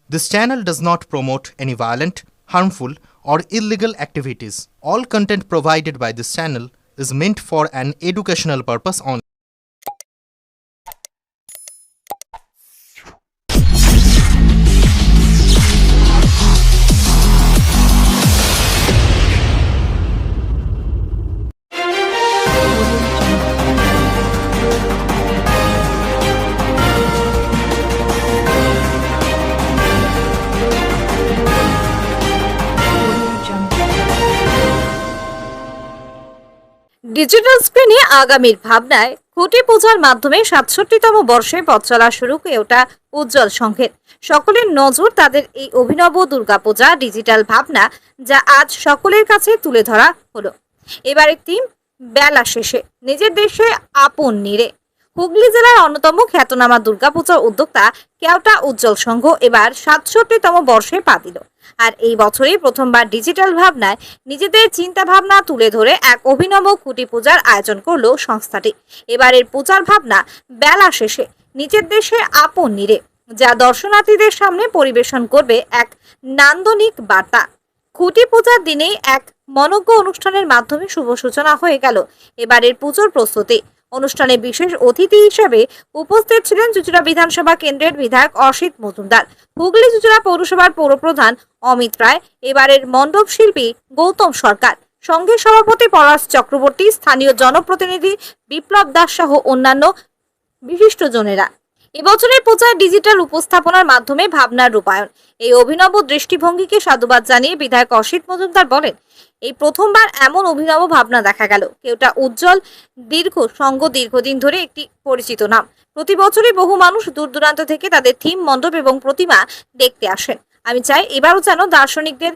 This channel does not promote any violent, harmful, or illegal activities. All content provided by this channel is meant for an educational purpose only. Digital স্ক্রিনে আগামীর ভাবনায় খুঁটি পূজার মাধ্যমে ৬৭তম বর্ষে পথ চলা শুরু ওটা উজ্জ্বল সংকেত। সকলের নজর তাদের এই অভিনব দুর্গাপূজা ডিজিটাল ভাবনা, যা আজ সকলের কাছে তুলে ধরা হলো। এবারে থিম বেলা শেষে নিজের দেশে আপন নিরে। হুগলি জেলার অন্যতম খ্যাতনামা দুর্গাপূজার উদ্যোক্তা কেওটা উজ্জ্বল সংঘ এবার ৬৭তম বর্ষে পা দিল। আর এই বছরই প্রথমবার ডিজিটাল ভাবনায় নিজেদের চিন্তা ভাবনা তুলে ধরে এক অভিনব খুঁটি পূজার আয়োজন করলো সংস্থাটি। এবারের পূজার ভাবনা বেলা শেষে নিজের দেশে আপন নিরে, যা দর্শনার্থীদের সামনে পরিবেশন করবে এক নান্দনিক বার্তা। খুঁটি পূজার দিনেই এক মনোজ্ঞ অনুষ্ঠানের মাধ্যমে শুভ সূচনা হয়ে গেল এবারের পুজোর প্রস্তুতি। অনুষ্ঠানে বিশেষ অতিথি হিসেবে উপস্থিত ছিলেন চুঁচুড়া বিধানসভা কেন্দ্রের বিধায়ক অসিত মজুমদার, হুগলি চুঁচুড়া পৌরসভার পৌরপ্রধান অমিত রায়, এবারের মণ্ডপ শিল্পী গৌতম সরকার, সংঘের সভাপতি পলাশ চক্রবর্তী, স্থানীয় জনপ্রতিনিধি বিপ্লব দাস সহ অন্যান্য বিশিষ্টজনেরা। এবছরের পূজায় ডিজিটাল উপস্থাপনার মাধ্যমে ভাবনার রূপায়ণ, এই অভিনব দৃষ্টিভঙ্গিকে সাধুবাদ জানিয়ে বিধায়ক অসিত মজুমদার বলেন, এই প্রথমবার এমন অভিনব ভাবনা দেখা গেল। কেওটা উজ্জ্বল সংঘ দীর্ঘদিন ধরে একটি পরিচিত নাম। প্রতি বছরই বহু মানুষ দূর দূরান্ত থেকে তাদের থিম মণ্ডপ এবং প্রতিমা দেখতে আসেন। আমি চাই এবারও যেন দার্শনিকদের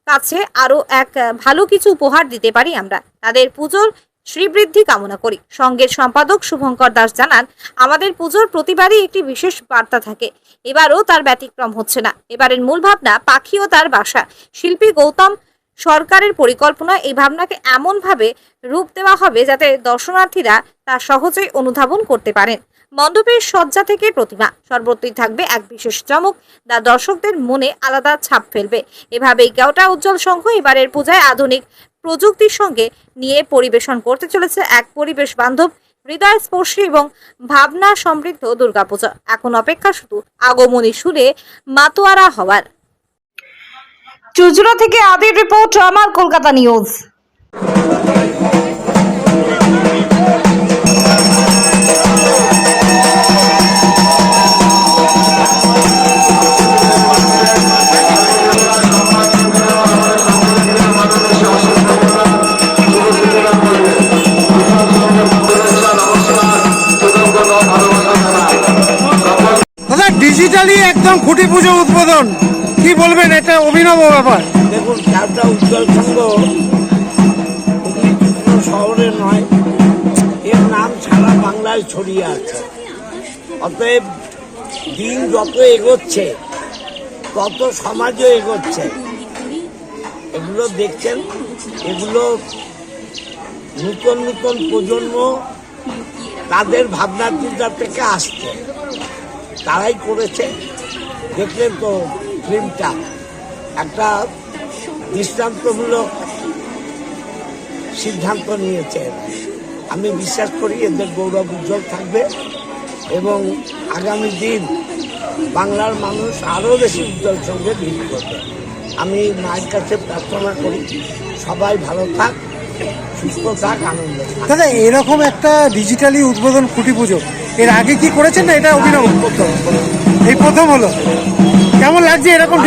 কাছে আরো এক ভালো কিছু উপহার দিতে পারি। আমরা তাদের পুজোর শ্রীবৃদ্ধি কামনা করি। সংঘের সম্পাদক শুভঙ্কর দাস জানান, আমাদের পুজোর প্রতিবারই একটি বিশেষ বার্তা থাকে, এবারও তার ব্যতিক্রম হচ্ছে না। এবারের মূল ভাবনা পাখি ও তার বাসা। শিল্পী গৌতম সরকারের পরিকল্পনা, এই ভাবনাকে এমনভাবে রূপ দেওয়া হবে যাতে দর্শনার্থীরা তা সহজেই অনুধাবন করতে পারেন। মণ্ডপের সজ্জা থেকে প্রতিমা সর্বত্রই থাকবে এক বিশেষ চমক, যা দর্শকদের মনে আলাদা ছাপ ফেলবে। এভাবেই কেওটা উজ্জ্বল সংঘ এবারের পূজায় আধুনিক প্রযুক্তির সঙ্গে নিয়ে পরিবেশন করতে চলেছে এক পরিবেশ বান্ধব, হৃদয়স্পর্শী এবং ভাবনা সমৃদ্ধ দুর্গাপূজা। এখন অপেক্ষা শুধু আগমনী সুরে মাতোয়ারা হওয়ার। চুঁচুড়া থেকে আদির রিপোর্ট, আমার কলকাতা নিউজ। ডিজিটালি একদম খুঁটি পুজো উদ্বোধন, কি বলবেন? এটা অভিনব ব্যাপার। দেখুন, কেওটা উজ্জ্বল সংঘ হুগলি চুঁচুড়া শহরে নয়, এর নাম সারা বাংলায় ছড়িয়ে আছে। অতএব দিন যত এগোচ্ছে তত সমাজও এগোচ্ছে। এগুলো দেখছেন, এগুলো নতুন নতুন প্রজন্ম তাদের ভাবনা চিন্তা থেকে আসছে, তারাই করেছে। দেখলেন তো ফিল্মটা একটা দৃষ্টান্তমূলক সিদ্ধান্ত নিয়েছে। আমি বিশ্বাস করি এদের গৌরব উজ্জ্বল থাকবে এবং আগামী দিন বাংলার মানুষ আরও বেশি উজ্জ্বল সঙ্গে ভিড় করবে। আমি মায়ের কাছে প্রার্থনা করি সবাই ভালো থাক, সুস্থ থাক, আনন্দ থাক। দাদা, এরকম একটা ডিজিটালি উদ্বোধন খুঁটি পুজো এর আগে কি করেছেন না? এটা অভিনব, এই প্রথম হলো। কেমন লাগছে এরকম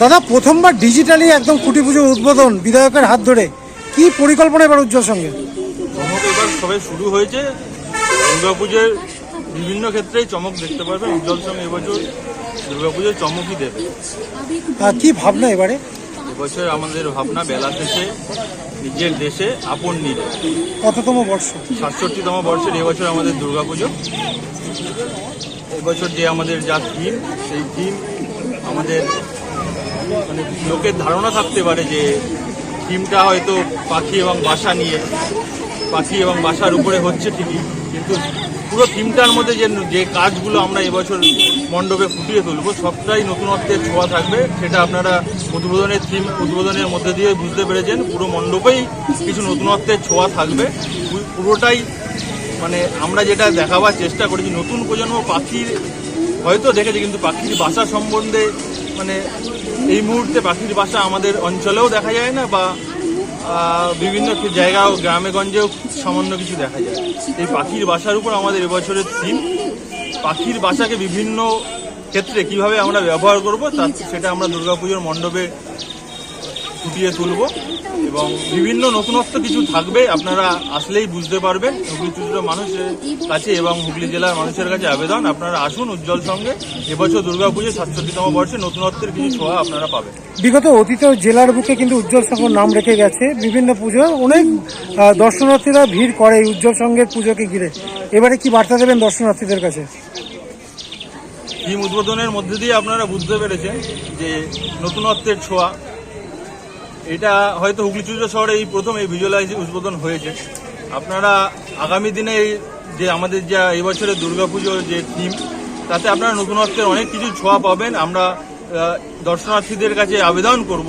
দাদা প্রথমবার ডিজিটালি একদম খুঁটি পুজো উদ্বোধন বিধায়কের হাত ধরে? কি পরিকল্পনা এবার উজ্জ্বল সঙ্গে? এবার সবে শুরু হয়েছে। দুর্গাপুজোর বিভিন্ন ক্ষেত্রেই চমক দেখতে পারবেন। উজ্জ্বল সঙ্গে এবছর দুর্গাপুজোর চমকই দেবে। কি ভাবনা এবারে? এবছর আমাদের ভাবনা বেলা শেষে নিজের দেশে আপন নিরে। কততম বর্ষ? ৬৭তম বর্ষের এবছর আমাদের দুর্গাপুজো। এবছর যে আমাদের যা থিম, সেই থিম আমাদের মানে লোকের ধারণা থাকতে পারে যে থিমটা হয়তো পাখি এবং বাসা নিয়ে, পাখি এবং বাসার উপরে হচ্ছে ঠিকই, কিন্তু পুরো থিমটার মধ্যে যে কাজগুলো আমরা এবছর মণ্ডপে ফুটিয়ে তুলব সবটাই নতুনত্বের ছোঁয়া থাকবে। সেটা আপনারা উদ্বোধনের মধ্যে দিয়ে বুঝতে পেরেছেন। পুরো মণ্ডপেই কিছু নতুনত্বের ছোঁয়া থাকবে। পুরোটাই মানে আমরা যেটা দেখাবার চেষ্টা করেছি, নতুন প্রজন্ম পাখির হয়তো দেখেছে কিন্তু পাখির বাসা সম্বন্ধে মানে এই মুহূর্তে পাখির বাসা আমাদের অঞ্চলেও দেখা যায় না, বা বিভিন্ন জায়গা গ্রামে গঞ্জেও সামান্য কিছু দেখা যায়। এই পাখির বাসার উপর আমাদের এবছরের থিম। পাখির বাসাকে বিভিন্ন ক্ষেত্রে কিভাবে আমরা ব্যবহার করব সেটা আমরা দুর্গাপুজোর মণ্ডপে ফুটিয়ে তুলব এবং বিভিন্ন নতুনত্ব কিছু থাকবে। আপনারা আসলেই বুঝতে পারবেন। হুগলি চুচুড়ার মানুষের কাছে এবং হুগলি জেলার মানুষের কাছে আবেদন, আপনারা আসুন উজ্জ্বল সঙ্গে। এবছর দুর্গাপুজোর 67তম বর্ষে নতুনত্বের কিছু ছোঁয়া আপনারা পাবেন। বিগত অতীতেও জেলার বুকে কিন্তু উজ্জ্বল সংঘ নাম রেখে গেছে। বিভিন্ন পুজো অনেক দর্শনার্থীরা ভিড় করে এই উজ্জ্বল সংঘের পুজোকে ঘিরে। এবারে কি বার্তা দেবেন দর্শনার্থীদের কাছে? থিম উদ্বোধনের মধ্যে দিয়ে আপনারা বুঝতে পেরেছেন যে নতুনত্বের ছোঁয়া। এটা হয়তো হুগলি চুচুড়া শহরে এই প্রথম এই ভিজুয়ালাইজ উদ্বোধন হয়েছে। আপনারা আগামী দিনে যে আমাদের যা এবছরের দুর্গাপুজোর যে থিম, তাতে আপনারা নতুনত্বের অনেক কিছু ছোঁয়া পাবেন। আমরা দর্শনার্থীদের কাছে আবেদন করব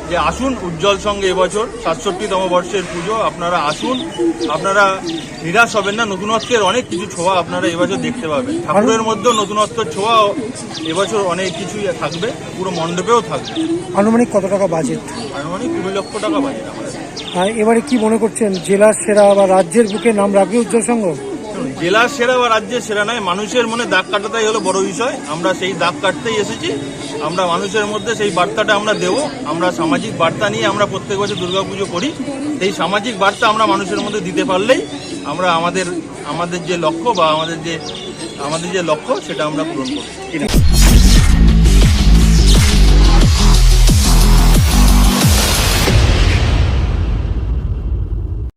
যে আসুন উজ্জ্বল সঙ্গে এবছর 67তম বর্ষের পুজো। আপনারা আসুন, আপনারা নিরাশ হবেন না। নতুনত্বের অনেক কিছু ছোঁয়া আপনারা এবছর দেখতে পাবেন। ঠাকুরের মধ্যেও নতুনত্বের ছোঁয়া এবছর অনেক কিছুই থাকবে, পুরো মণ্ডপেও থাকবে। আনুমানিক কত টাকা বাজেট? আনুমানিক 20 লক্ষ টাকা বাজেট আমাদের। আর এবারে কি মনে করছেন, জেলার সেরা বা রাজ্যের বুকে নাম রাখবে উজ্জ্বল সংঘ? জেলার সেরা বা রাজ্যের সেরা নয়, মানুষের মনে দাগ কাটাটাই হলো বড় বিষয়। আমরা সেই দাগ কাটতেই এসেছি। আমরা মানুষের মধ্যে সেই বার্তাটা আমরা দেবো। আমরা সামাজিক বার্তা নিয়ে আমরা প্রত্যেক বছর দুর্গাপুজো করি। সেই সামাজিক বার্তা আমরা মানুষের মধ্যে দিতে পারলেই আমরা আমাদের যে লক্ষ্য বা আমাদের যে লক্ষ্য সেটা আমরা পূরণ করব।